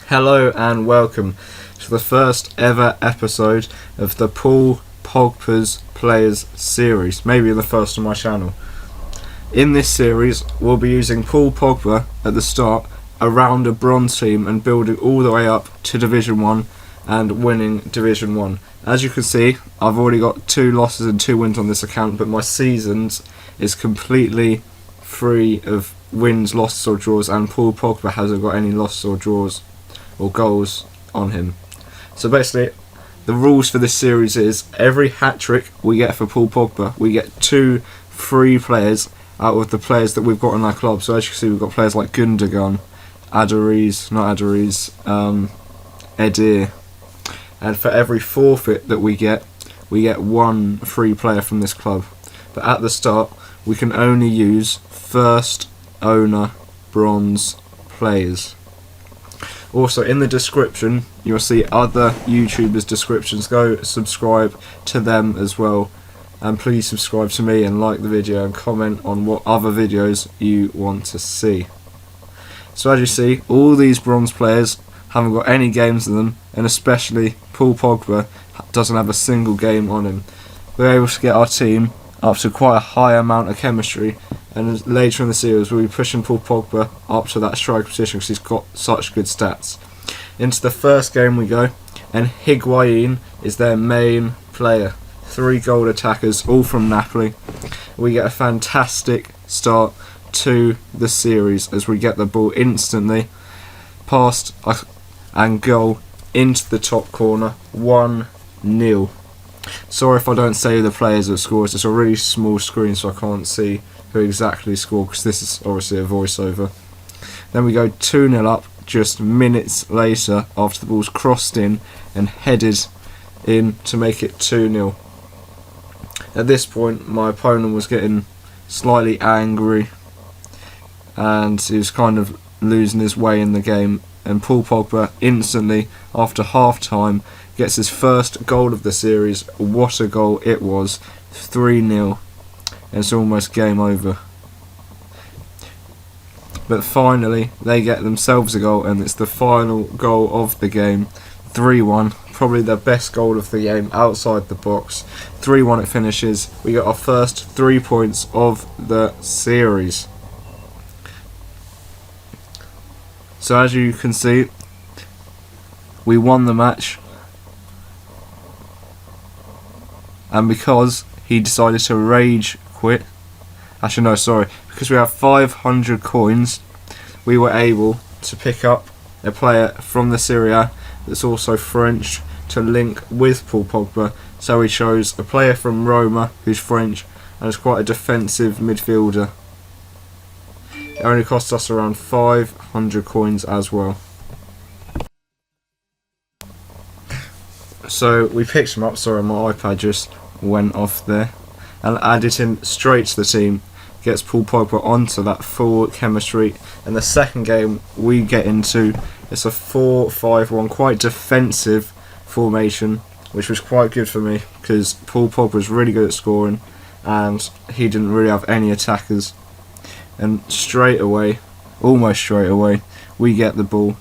Hello and welcome to the first ever episode of the Paul Pogba's Players series, maybe the first on my channel. In this series, we'll be using Paul Pogba at the start around a bronze team and building all the way up to Division 1 and winning Division 1. As you can see, I've already got 2 losses and 2 wins on this account, but my seasons is completely free of wins, losses or draws, and Paul Pogba hasn't got any losses or draws or goals on him. So basically, the rules for this series is every hat-trick we get for Paul Pogba, we get 2 free players out of the players that we've got in our club. So as you can see, we've got players like Gundogan, Edir, and for every forfeit that we get 1 free player from this club. But at the start, we can only use first owner bronze players. Also, in the description, you'll see other YouTubers' descriptions. Go subscribe to them as well. And please subscribe to me and like the video and comment on what other videos you want to see. So as you see, all these bronze players haven't got any games in them, and especially Paul Pogba doesn't have a single game on him. We're able to get our team up to quite a high amount of chemistry, and later in the series we'll be pushing Paul Pogba up to that striker position because he's got such good stats. Into the first game we go, and Higuain is their main player. 3 goal attackers, all from Napoli. We get a fantastic start to the series as we get the ball instantly past and goal into the top corner, 1-0. Sorry if I don't say the players that scored. It's a really small screen, so I can't see who exactly scored because this is obviously a voiceover. Then we go 2-0 up just minutes later after the ball's crossed in and headed in to make it 2-0. At this point, my opponent was getting slightly angry and he was kind of losing his way in the game, and Paul Pogba instantly, after half time, gets his first goal of the series. What a goal it was, 3-0, and it's almost game over. But finally they get themselves a goal, and it's the final goal of the game, 3-1, probably the best goal of the game outside the box. 3-1 it finishes. We got our first 3 points of the series. So as you can see, we won the match, and because he decided to rage quit, actually no, sorry, because we have 500 coins, we were able to pick up a player from the Serie A that's also French to link with Paul Pogba. So we chose a player from Roma who's French and is quite a defensive midfielder. It only cost us around 500 coins as well. So we picked him up, sorry my iPad just went off there, and added him straight to the team. Gets Paul Pogba onto that full chemistry, and the second game we get into, it's a 4-5-1, quite defensive formation, which was quite good for me because Paul Pogba was really good at scoring and he didn't really have any attackers. And straight away, almost straight away, we get the ball.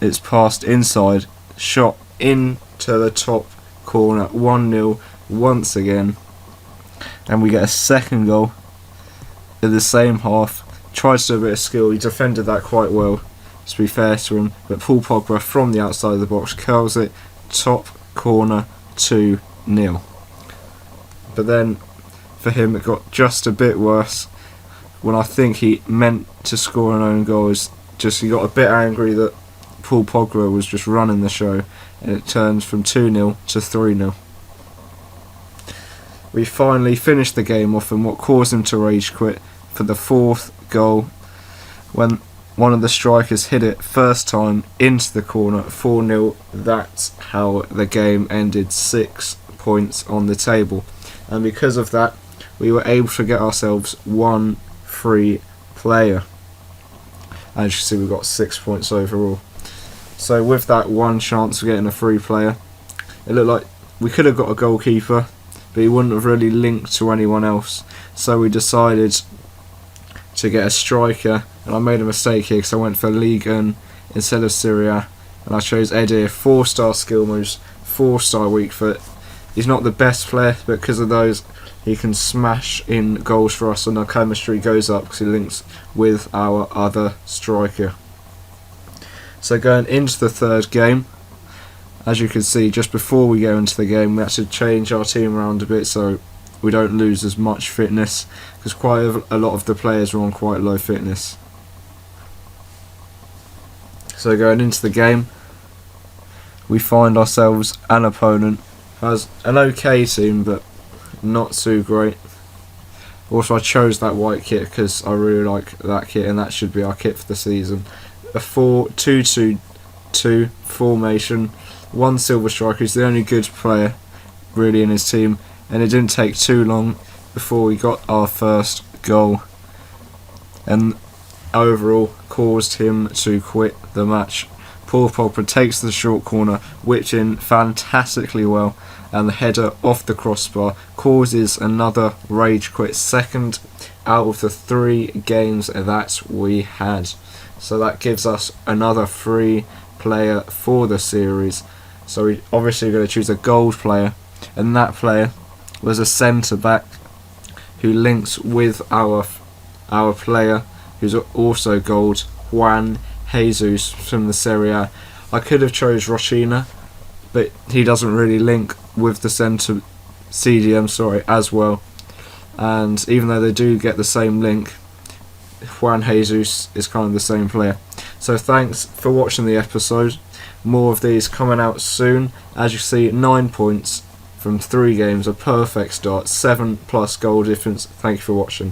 It's passed inside, shot into the top corner, 1-0 once again, and we get a second goal in the same half. Tries to do a bit of skill, he defended that quite well, to be fair to him, but Paul Pogba from the outside of the box curls it, top corner, 2-0. But then for him it got just a bit worse when I think he meant to score an own goal. He got a bit angry that Paul Pogba was just running the show, and it turns from 2-0 to 3-0. We finally finished the game off, and what caused him to rage quit for the 4th goal, when one of the strikers hit it first time into the corner, 4-0. That's how the game ended, 6 points on the table, and because of that we were able to get ourselves 1 free player. As you see, we got 6 points overall. So with that 1 chance of getting a free player, it looked like we could have got a goalkeeper, but he wouldn't have really linked to anyone else. So we decided to get a striker, and I made a mistake here because I went for Ligue 1 instead of Serie A. and I chose Eddie, 4-star skill moves, 4-star weak foot. He's not the best player, but because of those, he can smash in goals for us, and our chemistry goes up because he links with our other striker. So going into the third game, as you can see, just before we go into the game, we had to change our team around a bit so we don't lose as much fitness, because quite a lot of the players are on quite low fitness. So going into the game, we find ourselves an opponent who has an okay team, but not too great. Also, I chose that white kit because I really like that kit, and that should be our kit for the season. A 4-2-2-2 formation. One silver striker who's the only good player really in his team, and it didn't take too long before we got our first goal, and overall caused him to quit the match. Paul Pogba takes the short corner, whipped in fantastically well, and the header off the crossbar causes another rage quit, second out of the 3 games that we had. So that gives us another free player for the series. So we obviously going to choose a gold player, and that player was a centre back who links with our player who's also gold, Juan Jesus from the Serie A. I could have chose Rochina, but he doesn't really link with the centre CDM as well. And even though they do get the same link, Juan Jesus is kind of the same player. So thanks for watching the episode. More of these coming out soon. As you see, 9 points from 3 games, a perfect start, 7+ goal difference. Thank you for watching.